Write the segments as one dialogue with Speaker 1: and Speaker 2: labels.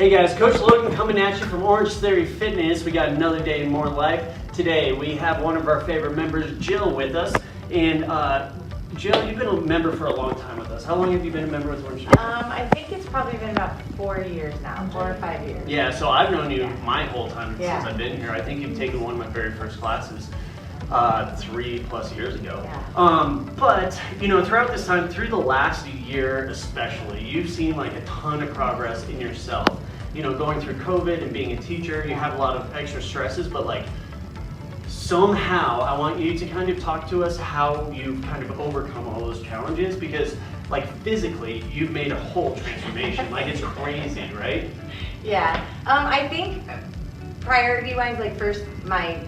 Speaker 1: Hey guys, Coach Logan coming at you from Orangetheory Fitness. We got another day more life. Today we have one of our favorite members, Jill, with us. And Jill, you've been a member for a long time with us. How long have you been a member with Orangetheory?
Speaker 2: I think it's probably been about 4 years now, 4 or 5 years.
Speaker 1: Yeah, so I've known you my whole time
Speaker 2: Yeah.
Speaker 1: since I've been here. I think you've taken one of my very first classes 3+ years ago.
Speaker 2: Yeah.
Speaker 1: But you know, throughout this time, through the last year especially, you've seen like a ton of progress in yourself. You know, going through COVID and being a teacher, you have a lot of extra stresses, but like somehow I want you to kind of talk to us how you've kind of overcome all those challenges, because like physically you've made a whole transformation. Like it's crazy, right?
Speaker 2: Yeah. I think priority-wise, like first my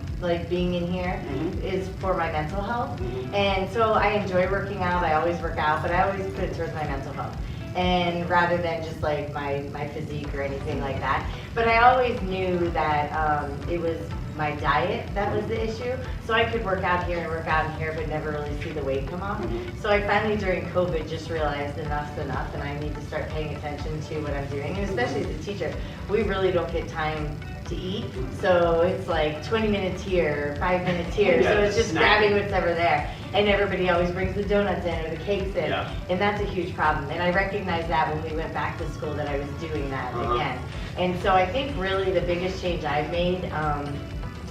Speaker 2: being in here is for my mental health. And so I enjoy working out. I always work out, but I always put it towards my mental health. And rather than just like my physique or anything like that. But I always knew that it was my diet that was the issue. So I could work out here and work out in here, but never really see the weight come off. So I finally during COVID just realized enough's enough and I need to start paying attention to what I'm doing. And especially as a teacher, we really don't get time to eat. So it's like 20 minutes here, 5 minutes here.
Speaker 1: Yeah,
Speaker 2: so it's just
Speaker 1: snack.
Speaker 2: grabbing whatever there. And everybody always brings the donuts in or the cakes in.
Speaker 1: Yeah.
Speaker 2: And that's a huge problem. And I recognized that when we went back to school that I was doing that again. And so I think really the biggest change I've made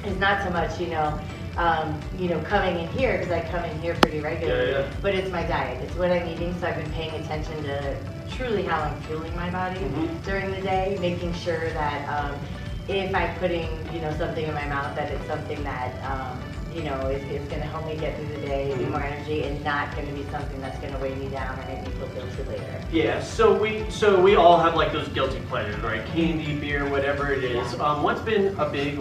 Speaker 2: is not so much, coming in here, because I come in here pretty regularly, but it's my diet. It's what I'm eating, so I've been paying attention to truly how I'm fueling my body during the day, making sure that if I'm putting, something in my mouth, that it's something that, is going to help me get through the day, be more energy, and not going to be something that's going to weigh me down or make me feel guilty later.
Speaker 1: Yeah, so we all have like those guilty pleasures, right? Candy, beer, whatever it is. What's been a big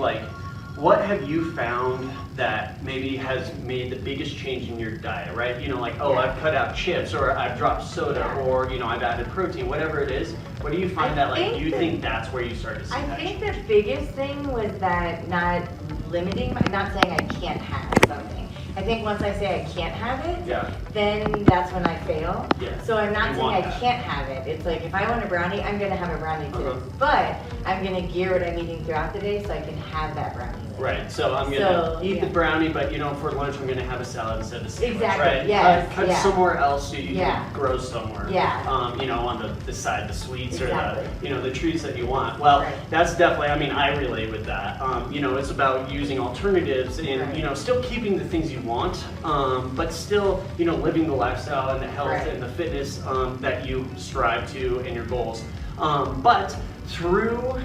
Speaker 1: what have you found that maybe has made the biggest change in your diet, right? I've cut out chips, or I've dropped soda, or I've added protein, whatever it is. What do you find you think that's where you start to see that?
Speaker 2: I think the biggest thing was that not limiting, not saying I can't have something. I think once I say I can't have it, then that's when I fail.
Speaker 1: Yeah.
Speaker 2: So I'm not saying I can't have it. It's like if I want a brownie, I'm going to have a brownie too. But I'm going to gear what I'm eating throughout the day so I can have that brownie.
Speaker 1: Right, so I'm going to eat the brownie, but for lunch I'm going to have a salad instead of a sandwich,
Speaker 2: exactly.
Speaker 1: right?
Speaker 2: Yes.
Speaker 1: Cut somewhere else so you can grow somewhere.
Speaker 2: Yeah.
Speaker 1: On the side, the sweets or the treats that you want. Well, that's definitely, I relate with that. It's about using alternatives and, still keeping the things you want, but still, living the lifestyle and the health and the fitness that you strive to and your goals. But through,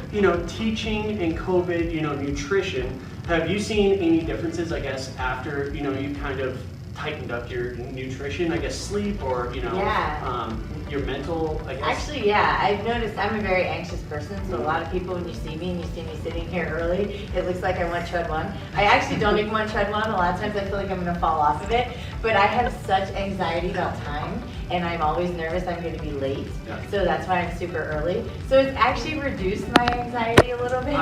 Speaker 1: teaching and COVID, nutrition, have you seen any differences, I guess, after, you kind of tightened up your nutrition, I guess sleep or, your mental, I guess?
Speaker 2: Actually, I've noticed I'm a very anxious person, so a lot of people, when you see me and you see me sitting here early, it looks like I want tread one. I actually don't even want tread one. A lot of times I feel like I'm going to fall off of it, but I have such anxiety about time, and I'm always nervous I'm going to be late, so that's why I'm super early. So it's actually reduced my anxiety a little bit.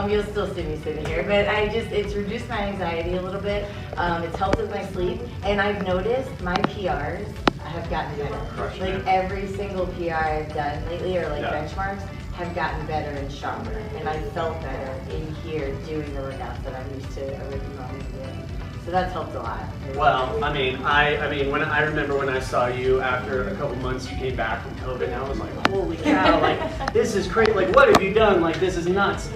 Speaker 2: You'll still see me sitting here, but it's reduced my anxiety a little bit. It's helped with my sleep, and I've noticed my PRs have gotten better. Every single PR I've done lately, or benchmarks, have gotten better and stronger. And I felt better in here doing the workouts that I'm used to originally doing. So that's helped a lot.
Speaker 1: Well, I remember when I saw you after a couple months, you came back from COVID, and I was like, holy cow, this is crazy. What have you done? This is nuts.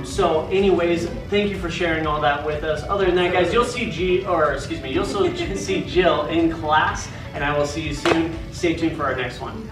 Speaker 1: So anyways, thank you for sharing all that with us. Other than that, guys, you'll see see Jill in class, and I will see you soon. Stay tuned for our next one.